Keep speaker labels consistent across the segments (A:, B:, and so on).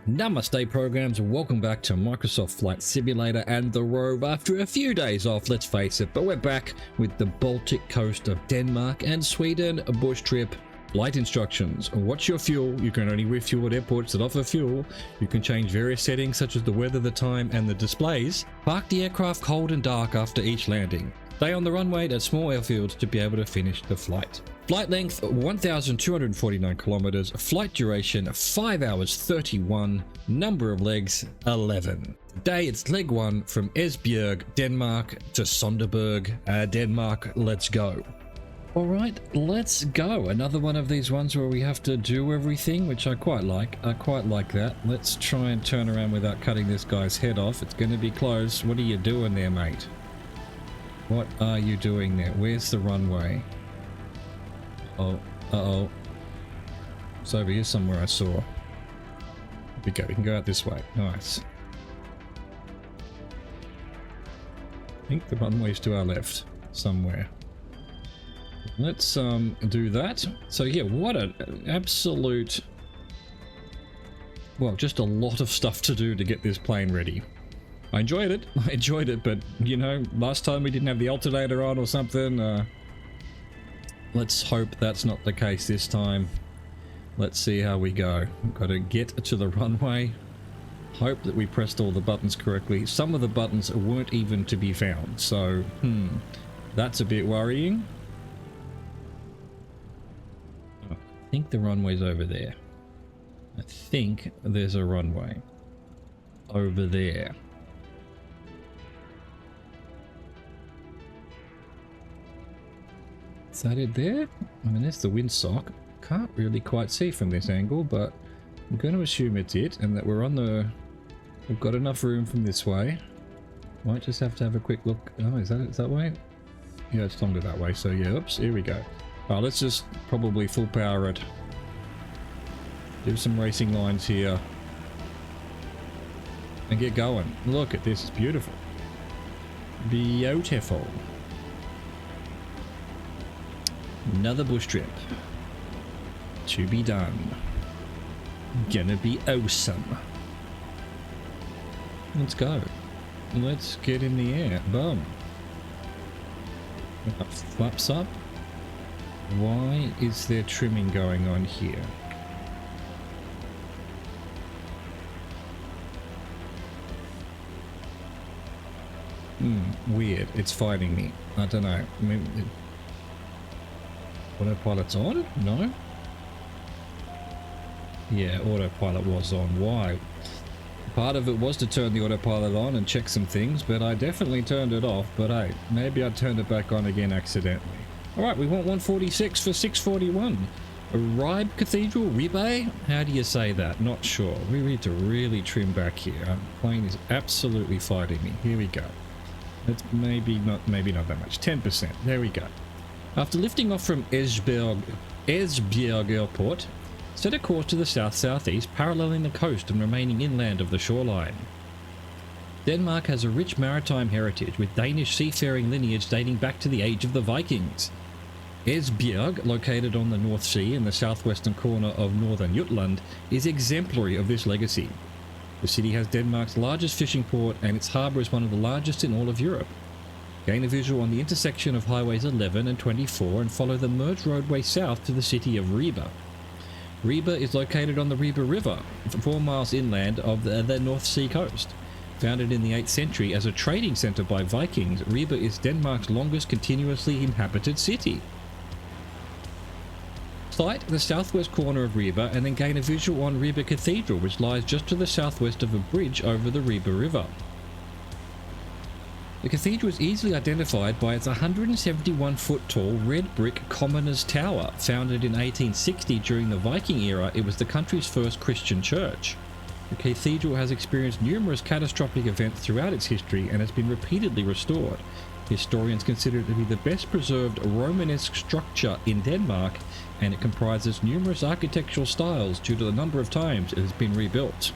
A: Namaste programs, welcome back to Microsoft Flight Simulator and the Rove after a few days off, let's face it, but we're back with the Baltic coast of Denmark and Sweden, a bush trip. Flight instructions: watch your fuel, you can only refuel at airports that offer fuel. You can change various settings such as the weather, the time and the displays. Park the aircraft cold and dark after each landing. Stay on the runway at small airfields to be able to finish the flight. Flight length 1,249 kilometers, flight duration 5 hours 31, number of legs 11. Today it's leg 1 from Esbjerg, Denmark to Sønderborg, Denmark. Let's go. Alright, let's go. Another one of these ones where we have to do everything, which I quite like. I quite like that. Let's try and turn around without cutting this guy's head off. It's going to be close. What are you doing there, mate? What are you doing there? Where's the runway? Oh, uh-oh. It's over here somewhere I saw. Here we go, we can go out this way. Nice. I think the runway's to our left, somewhere. Let's do that. So yeah, what an absolute... well, just a lot of stuff to do to get this plane ready. I enjoyed it, but you know, last time we didn't have the alternator on or something. Let's hope that's not the case this time. Let's see how we go. We've got to get to the runway. Hope that we pressed all the buttons correctly. Some of the buttons weren't even to be found, so that's a bit worrying. I think the runway's over there. I think there's a runway over there. Is that it there? I mean, there's the windsock. Can't really quite see from this angle, but I'm going to assume it's it, and that we're on the... we've got enough room from this way. Might just have to have a quick look. Oh, is that way? Yeah, it's longer that way, so yeah, oops, here we go. Oh, let's just probably full power it. Do some racing lines here. And get going. Look at this, it's beautiful. Beautiful. Another bush trip to be done. Gonna be awesome. Let's go. Let's get in the air. Boom. Flaps up. Why is there trimming going on here? Weird. It's fighting me. I don't know. I mean, autopilot's on? No? Yeah, autopilot was on. Why? Part of it was to turn the autopilot on and check some things, but I definitely turned it off. But hey, maybe I turned it back on again accidentally. Alright, we want 146 for 641. Ribe Cathedral? Ribe? How do you say that? Not sure. We need to really trim back here. The plane is absolutely fighting me. Here we go. Let's maybe not that much. 10%. There we go. After lifting off from Esbjerg Airport, set a course to the south-southeast, paralleling the coast and remaining inland of the shoreline. Denmark has a rich maritime heritage with Danish seafaring lineage dating back to the age of the Vikings. Esbjerg, located on the North Sea in the southwestern corner of northern Jutland, is exemplary of this legacy. The city has Denmark's largest fishing port and its harbour is one of the largest in all of Europe. Gain a visual on the intersection of highways 11 and 24 and follow the merged roadway south to the city of Ribe. Ribe is located on the Ribe River, 4 miles inland of the North Sea coast. Founded in the 8th century as a trading centre by Vikings, Ribe is Denmark's longest continuously inhabited city. Sight the southwest corner of Ribe and then gain a visual on Ribe Cathedral, which lies just to the southwest of a bridge over the Ribe River. The cathedral is easily identified by its 171-foot tall red brick Commoner's Tower. Founded in 1860 during the Viking era, it was the country's first Christian church. The cathedral has experienced numerous catastrophic events throughout its history and has been repeatedly restored. Historians consider it to be the best preserved Romanesque structure in Denmark, and it comprises numerous architectural styles due to the number of times it has been rebuilt.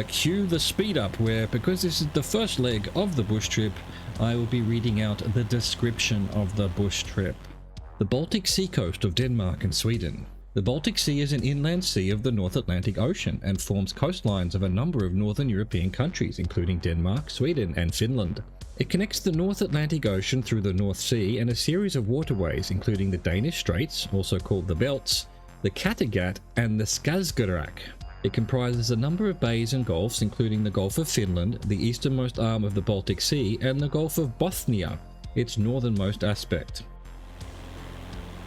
A: Cue the speed up, where, because this is the first leg of the bush trip, I will be reading out the description of the bush trip. The Baltic sea coast of Denmark and Sweden. The Baltic Sea is an inland sea of the North Atlantic Ocean and forms coastlines of a number of northern European countries, including Denmark, Sweden, and Finland. It connects the North Atlantic Ocean through the North Sea and a series of waterways, including the Danish Straits, also called the Belts, the Kattegat, and the Skagerrak. It comprises a number of bays and gulfs, including the Gulf of Finland, the easternmost arm of the Baltic Sea, and the Gulf of Bothnia, its northernmost aspect.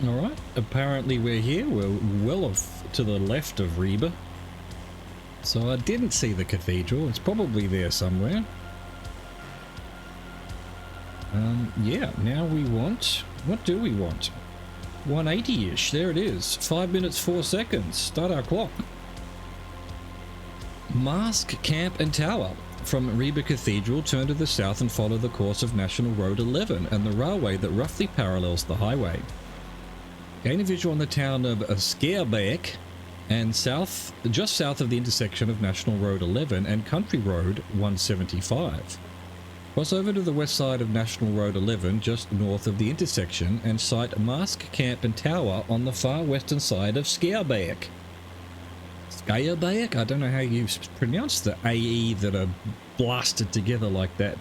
A: Alright, apparently we're here. We're well off to the left of Ribe. So I didn't see the cathedral. It's probably there somewhere. Yeah, now we want... What do we want? 180-ish. There it is. 5 minutes 4 seconds. Start our clock. Mast, Camp and Tower. From Ribe Cathedral, turn to the south and follow the course of National Road 11 and the railway that roughly parallels the highway. Gain a visual on the town of Esbjerg and just south of the intersection of National Road 11 and Country Road 175. Cross over to the west side of National Road 11 just north of the intersection and sight Mast, Camp and Tower on the far western side of Esbjerg. Esbjerg? I don't know how you pronounce the AE that are blasted together like that.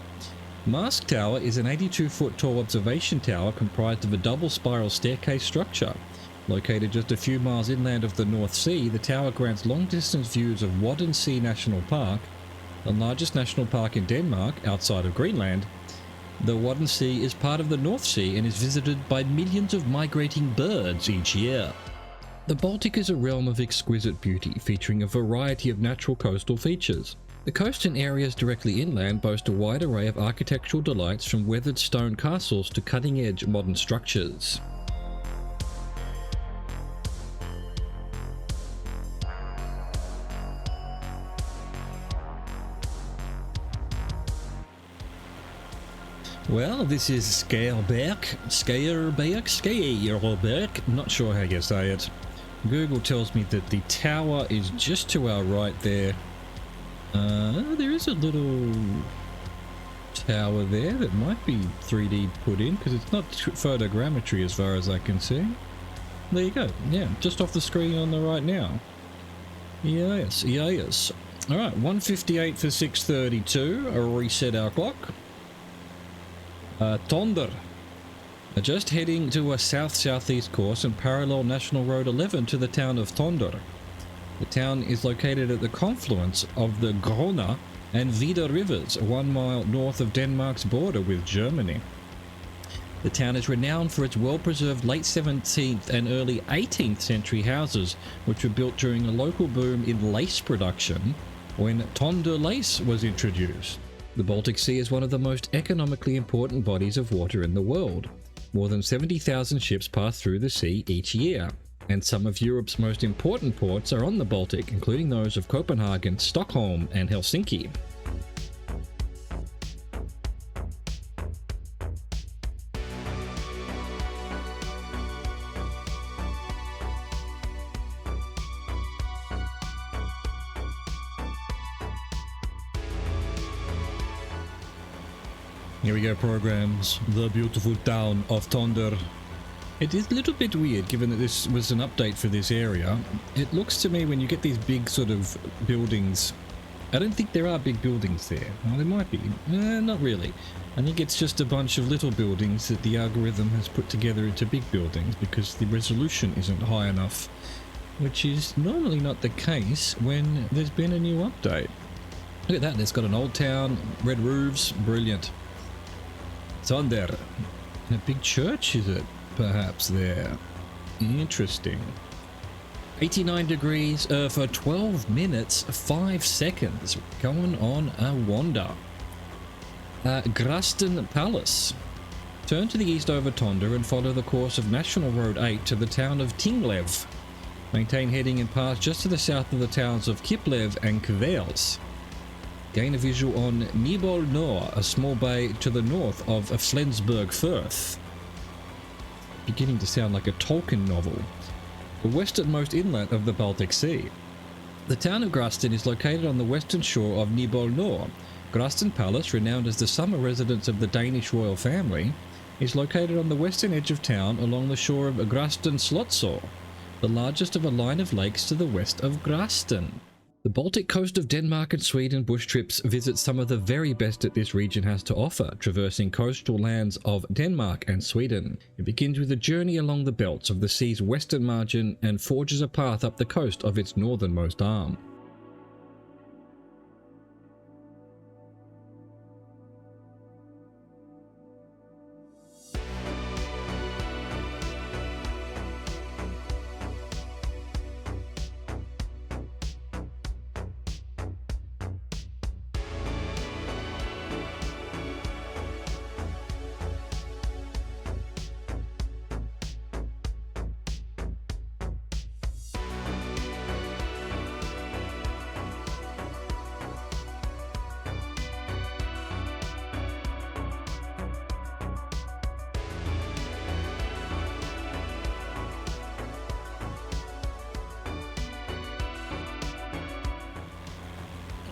A: Mast Tower is an 82-foot tall observation tower comprised of a double spiral staircase structure. Located just a few miles inland of the North Sea, the tower grants long-distance views of Wadden Sea National Park, the largest national park in Denmark outside of Greenland. The Wadden Sea is part of the North Sea and is visited by millions of migrating birds each year. The Baltic is a realm of exquisite beauty, featuring a variety of natural coastal features. The coast and areas directly inland boast a wide array of architectural delights, from weathered stone castles to cutting-edge modern structures. Well, this is Esbjerg, not sure how you say it. Google tells me that the tower is just to our right there. There is a little tower there that might be 3D put in, because it's not photogrammetry as far as I can see. There you go. Yeah, just off the screen on the right now. Yes, yes. Alright, 1:58 for 6:32. I'll reset our clock. Tonder. Just heading to a south-southeast course and parallel National Road 11 to the town of Tonder. The town is located at the confluence of the Grona and Vida rivers, 1 mile north of Denmark's border with Germany. The town is renowned for its well-preserved late 17th and early 18th century houses, which were built during a local boom in lace production when Tonder lace was introduced. The Baltic Sea is one of the most economically important bodies of water in the world. More than 70,000 ships pass through the sea each year, and some of Europe's most important ports are on the Baltic, including those of Copenhagen, Stockholm, and Helsinki. Here we go, programs. The beautiful town of Tonder. It is a little bit weird, given that this was an update for this area. It looks to me, when you get these big sort of buildings, I don't think there are big buildings there. Well, there might be. Not really. I think it's just a bunch of little buildings that the algorithm has put together into big buildings because the resolution isn't high enough, which is normally not the case when there's been a new update. Look at that, it's got an old town, red roofs, brilliant. Tonder. A big church, is it? Perhaps there. Interesting. 89 degrees for 12 minutes 5 seconds. Going on a wander. Graston Palace. Turn to the east over Tonder and follow the course of National Road 8 to the town of Tinglev. Maintain heading and pass just to the south of the towns of Kiplev and Kvels. Gain a visual on Nibol Nor, a small bay to the north of Flensburg Firth. Beginning to sound like a Tolkien novel. The westernmost inlet of the Baltic Sea. The town of Graston is located on the western shore of Nibol Nor. Graston Palace, renowned as the summer residence of the Danish royal family, is located on the western edge of town along the shore of Graston Slottsår. the largest of a line of lakes to the west of Grasten. The Baltic coast of Denmark and Sweden bush trips visit some of the very best that this region has to offer, traversing coastal lands of Denmark and Sweden. It begins with a journey along the belts of the sea's western margin and forges a path up the coast of its northernmost arm.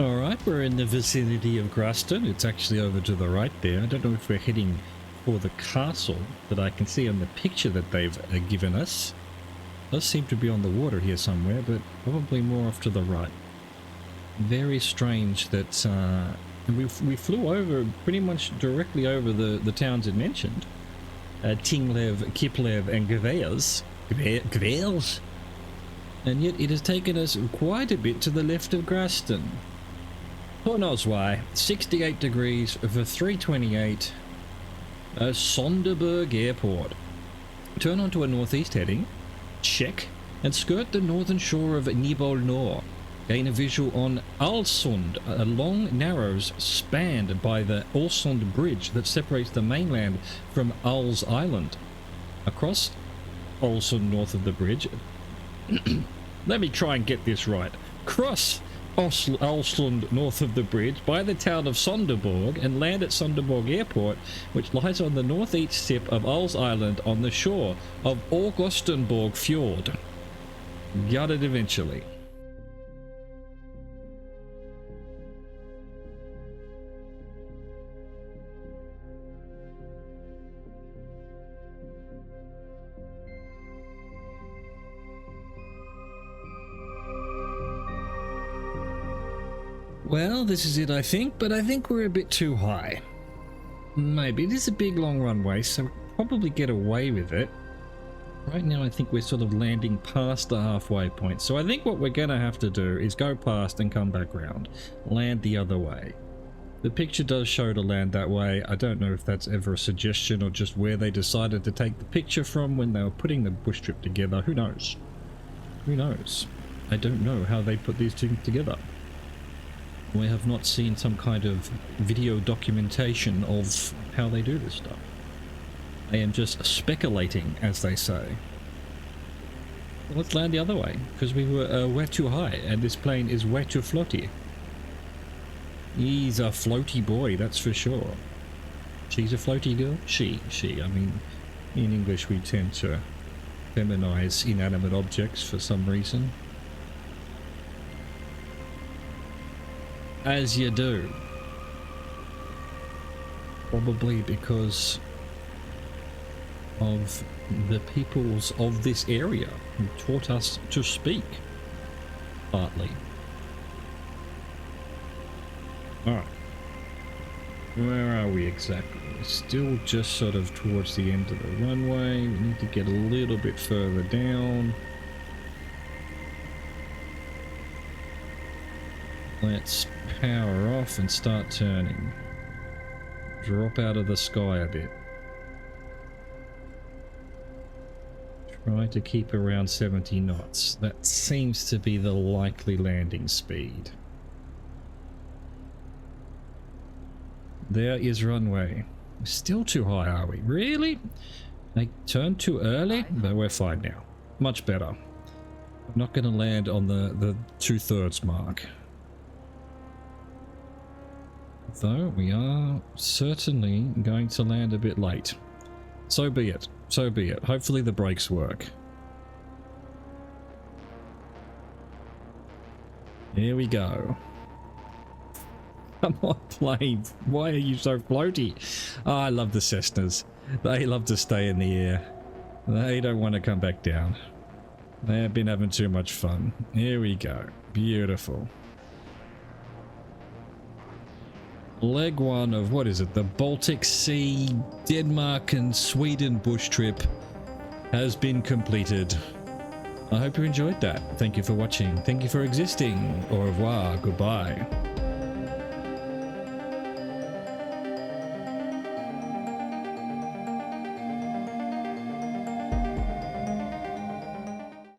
A: Alright, we're in the vicinity of Grasten. It's actually over to the right there. I don't know if we're heading for the castle that I can see on the picture that they've given us. It does seem to be on the water here somewhere, but probably more off to the right. Very strange that we flew over pretty much directly over the towns it mentioned. Tinglev, Kiplev and Gveils. Gveils? And yet it has taken us quite a bit to the left of Grasten. Who knows why? 68 degrees for 328. Sønderborg Airport. Turn onto a northeast heading. Check. And skirt the northern shore of Nibol Nor. Gain a visual on Alsund, a long narrows spanned by the Alsund Bridge that separates the mainland from Als Island. Across Alsund north of the bridge. Let me try and get this right. Cross Alslund north of the bridge by the town of Sønderborg and land at Sønderborg Airport, which lies on the northeast tip of Als Island on the shore of Augustenborg Fjord. Got it eventually. Well, this is it, I think, but I think we're a bit too high. Maybe. It is a big, long runway, so we'll probably get away with it. Right now, I think we're sort of landing past the halfway point, so I think what we're going to have to do is go past and come back round. Land the other way. The picture does show to land that way. I don't know if that's ever a suggestion or just where they decided to take the picture from when they were putting the bush trip together. Who knows? Who knows? I don't know how they put these two together. We have not seen some kind of video documentation of how they do this stuff. I am just speculating, as they say. Well, let's land the other way, because we're too high, and this plane is way too floaty. He's a floaty boy, that's for sure. She's a floaty girl? She. I mean, in English we tend to feminize inanimate objects for some reason. As you do. Probably because of the peoples of this area who taught us to speak. Partly. Alright. Where are we exactly? We're still just sort of towards the end of the runway. We need to get a little bit further down. Let's power off and start turning. Drop out of the sky a bit. Try to keep around 70 knots. That seems to be the likely landing speed. There is runway. Still too high, are we? Really? I turned too early? But we're fine now. Much better. I'm not going to land on the 2/3 mark. Though we are certainly going to land a bit late. So be it. So be it. Hopefully the brakes work. Here we go. Come on, plane. Why are you so floaty? Oh, I love the Cessnas. They love to stay in the air. They don't want to come back down. They've been having too much fun. Here we go. Beautiful. Leg one of, what is it, the Baltic Sea, Denmark and Sweden bush trip has been completed. I hope you enjoyed that. Thank you for watching. Thank you for existing. Au revoir. Goodbye.